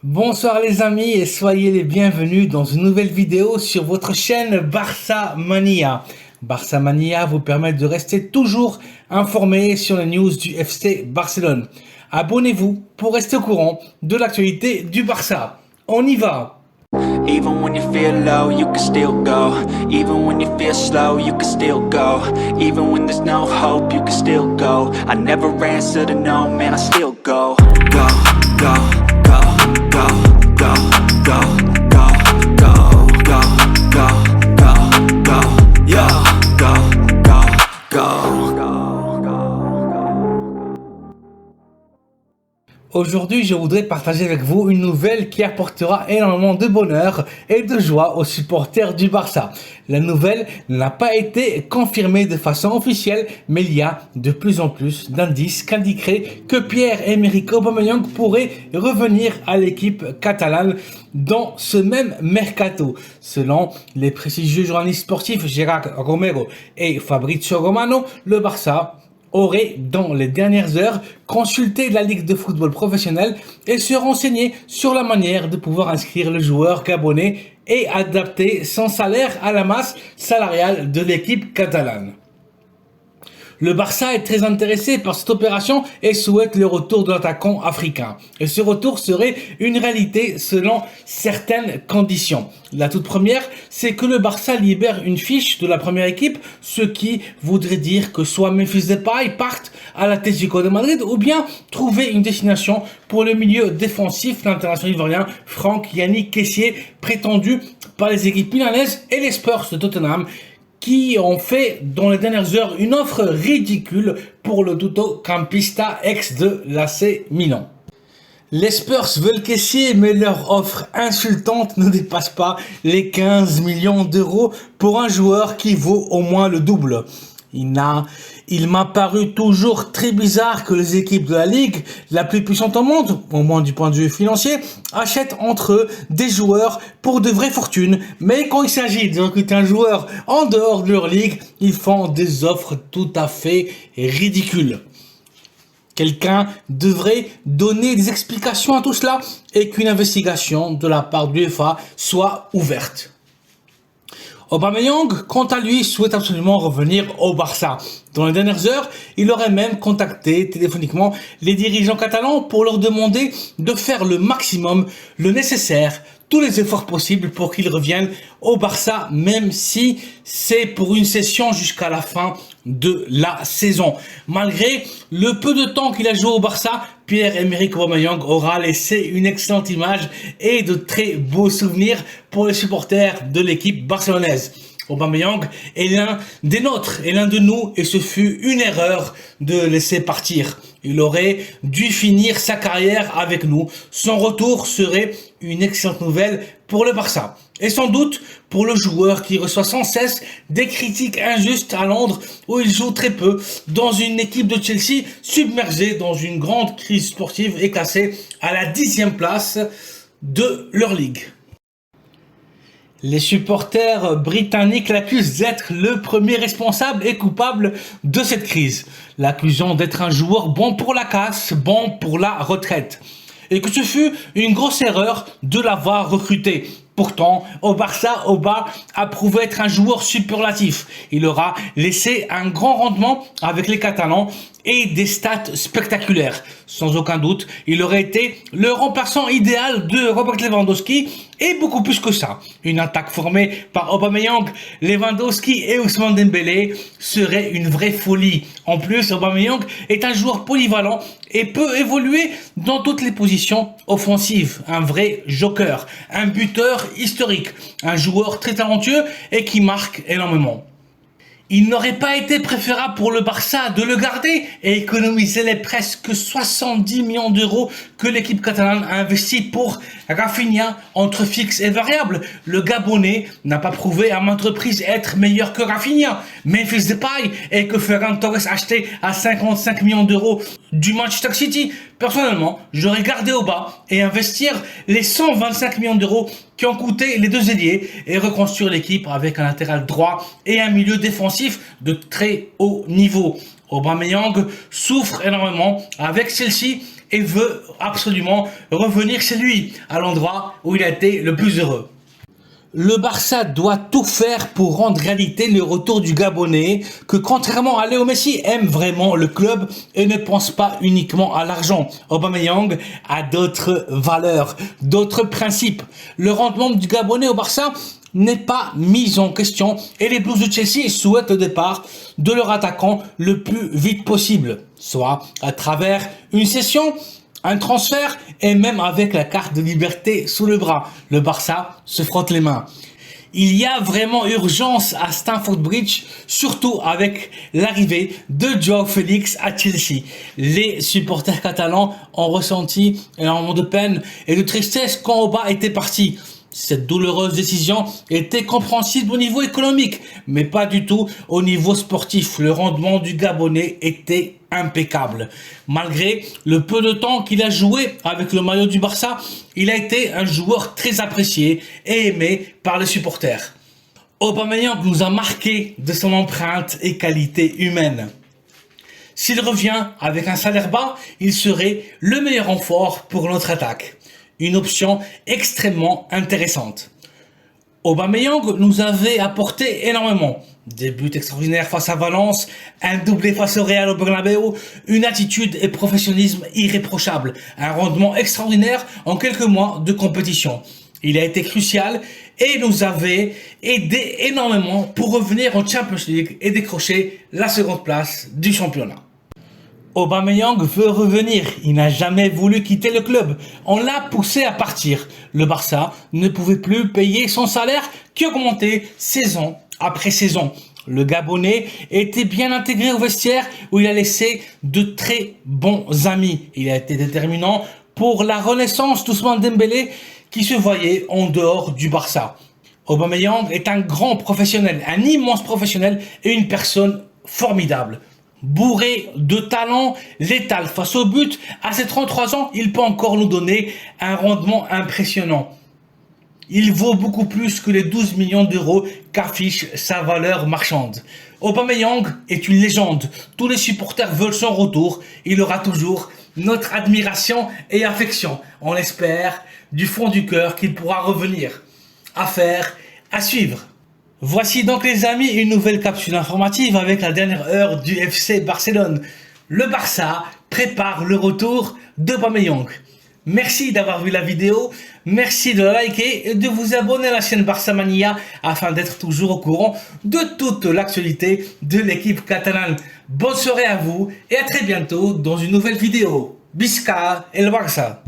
Bonsoir les amis et soyez les bienvenus dans une nouvelle vidéo sur votre chaîne Barça Mania. Barça Mania vous permet de rester toujours informé sur les news du FC Barcelone. Abonnez-vous pour rester au courant de l'actualité du Barça. On y va! Even when you feel low, you can still go. Even when you feel slow, you can still go. Even when there's no hope, you can still go. I never answer to no, man, I still go. Go, go, go, go, go, go, go, go, go, go, go, go, yeah, go, go, go. Aujourd'hui, je voudrais partager avec vous une nouvelle qui apportera énormément de bonheur et de joie aux supporters du Barça. La nouvelle n'a pas été confirmée de façon officielle, mais il y a de plus en plus d'indices qui indiqueraient que Pierre-Emerick Aubameyang pourrait revenir à l'équipe catalane dans ce même mercato. Selon les prestigieux journalistes sportifs Gérard Romero et Fabrizio Romano, le Barça aurait, dans les dernières heures, consulté la Ligue de football professionnel et se renseigné sur la manière de pouvoir inscrire le joueur gabonais et adapter son salaire à la masse salariale de l'équipe catalane. Le Barça est très intéressé par cette opération et souhaite le retour de l'attaquant africain. Et ce retour serait une réalité selon certaines conditions. La toute première, c'est que le Barça libère une fiche de la première équipe, ce qui voudrait dire que soit Memphis Depay parte à l'Atlético de Madrid ou bien trouver une destination pour le milieu défensif, l'international ivoirien Franck Yannick Kessié, prétendu par les équipes milanaises et les Spurs de Tottenham, qui ont fait dans les dernières heures une offre ridicule pour le tutto-campista ex de l'AC Milan. Les Spurs veulent Kessié, mais leur offre insultante ne dépasse pas les 15 millions d'euros pour un joueur qui vaut au moins le double. Il m'a paru toujours très bizarre que les équipes de la Ligue, la plus puissante au monde, au moins du point de vue financier, achètent entre eux des joueurs pour de vraies fortunes, mais quand il s'agit de recruter un joueur en dehors de leur ligue, ils font des offres tout à fait ridicules. Quelqu'un devrait donner des explications à tout cela et qu'une investigation de la part de l'UEFA soit ouverte. Aubameyang, quant à lui, souhaite absolument revenir au Barça. Dans les dernières heures, il aurait même contacté téléphoniquement les dirigeants catalans pour leur demander de faire le maximum, le nécessaire, tous les efforts possibles pour qu'il revienne au Barça, même si c'est pour une session jusqu'à la fin de la saison. Malgré le peu de temps qu'il a joué au Barça, Pierre-Emerick Aubameyang aura laissé une excellente image et de très beaux souvenirs pour les supporters de l'équipe barcelonaise. Aubameyang est l'un des nôtres et l'un de nous, et ce fut une erreur de laisser partir. Il aurait dû finir sa carrière avec nous. Son retour serait une excellente nouvelle pour le Barça. Et sans doute pour le joueur qui reçoit sans cesse des critiques injustes à Londres, où il joue très peu, dans une équipe de Chelsea submergée dans une grande crise sportive et classée à la 10e place de leur ligue. Les supporters britanniques l'accusent d'être le premier responsable et coupable de cette crise, l'accusant d'être un joueur bon pour la casse, bon pour la retraite, et que ce fut une grosse erreur de l'avoir recruté. Pourtant, au Barça, Auba a prouvé être un joueur superlatif. Il aura laissé un grand rendement avec les Catalans et des stats spectaculaires. Sans aucun doute, il aurait été le remplaçant idéal de Robert Lewandowski et beaucoup plus que ça. Une attaque formée par Aubameyang, Lewandowski et Ousmane Dembélé serait une vraie folie. En plus, Aubameyang est un joueur polyvalent et peut évoluer dans toutes les positions offensives. Un vrai joker, un buteur historique, un joueur très talentueux et qui marque énormément. Il n'aurait pas été préférable pour le Barça de le garder et économiser les presque 70 millions d'euros que l'équipe catalane a investi pour Rafinha entre fixe et variable. Le Gabonais n'a pas prouvé à maintes reprises être meilleur que Rafinha. Memphis Depay et que Ferran Torres acheté à 55 millions d'euros du Manchester City. Personnellement, j'aurais gardé au bas et investir les 125 millions d'euros qui ont coûté les deux ailiers et reconstruire l'équipe avec un latéral droit et un milieu défensif de très haut niveau. Aubameyang souffre énormément avec Chelsea et veut absolument revenir chez lui, à l'endroit où il a été le plus heureux. Le Barça doit tout faire pour rendre réalité le retour du Gabonais, que contrairement à Léo Messi, aime vraiment le club et ne pense pas uniquement à l'argent. Aubameyang a d'autres valeurs, d'autres principes. Le rendement du Gabonais au Barça n'est pas mis en question et les Blues de Chelsea souhaitent le départ de leur attaquant le plus vite possible, soit à travers une cession, un transfert et même avec la carte de liberté sous le bras. Le Barça se frotte les mains. Il y a vraiment urgence à Stamford Bridge, surtout avec l'arrivée de Joao Félix à Chelsea. Les supporters catalans ont ressenti énormément de peine et de tristesse quand Auba était parti. Cette douloureuse décision était compréhensible au niveau économique, mais pas du tout au niveau sportif. Le rendement du Gabonais était impeccable. Malgré le peu de temps qu'il a joué avec le maillot du Barça, il a été un joueur très apprécié et aimé par les supporters. Aubameyang nous a marqué de son empreinte et qualité humaine. S'il revient avec un salaire bas, il serait le meilleur renfort pour notre attaque. Une option extrêmement intéressante. Aubameyang nous avait apporté énormément. Des buts extraordinaires face à Valence, un doublé face au Real au Bernabéu, une attitude et professionnalisme irréprochables, un rendement extraordinaire en quelques mois de compétition. Il a été crucial et nous avait aidé énormément pour revenir en Champions League et décrocher la seconde place du championnat. Aubameyang veut revenir, il n'a jamais voulu quitter le club, on l'a poussé à partir. Le Barça ne pouvait plus payer son salaire qui augmentait saison après saison. Le Gabonais était bien intégré au vestiaire où il a laissé de très bons amis. Il a été déterminant pour la renaissance d'Ousmane Dembélé qui se voyait en dehors du Barça. Aubameyang est un grand professionnel, un immense professionnel et une personne formidable. Bourré de talent, létal face au but, à ses 33 ans, il peut encore nous donner un rendement impressionnant. Il vaut beaucoup plus que les 12 millions d'euros qu'affiche sa valeur marchande. Aubameyang est une légende. Tous les supporters veulent son retour. Il aura toujours notre admiration et affection. On espère du fond du cœur qu'il pourra revenir. Affaire à suivre. Voici donc les amis une nouvelle capsule informative avec la dernière heure du FC Barcelone. Le Barça prépare le retour d'Aubameyang. Merci d'avoir vu la vidéo, merci de la liker et de vous abonner à la chaîne Barça Mania afin d'être toujours au courant de toute l'actualité de l'équipe catalane. Bonne soirée à vous et à très bientôt dans une nouvelle vidéo. Visca el Barça!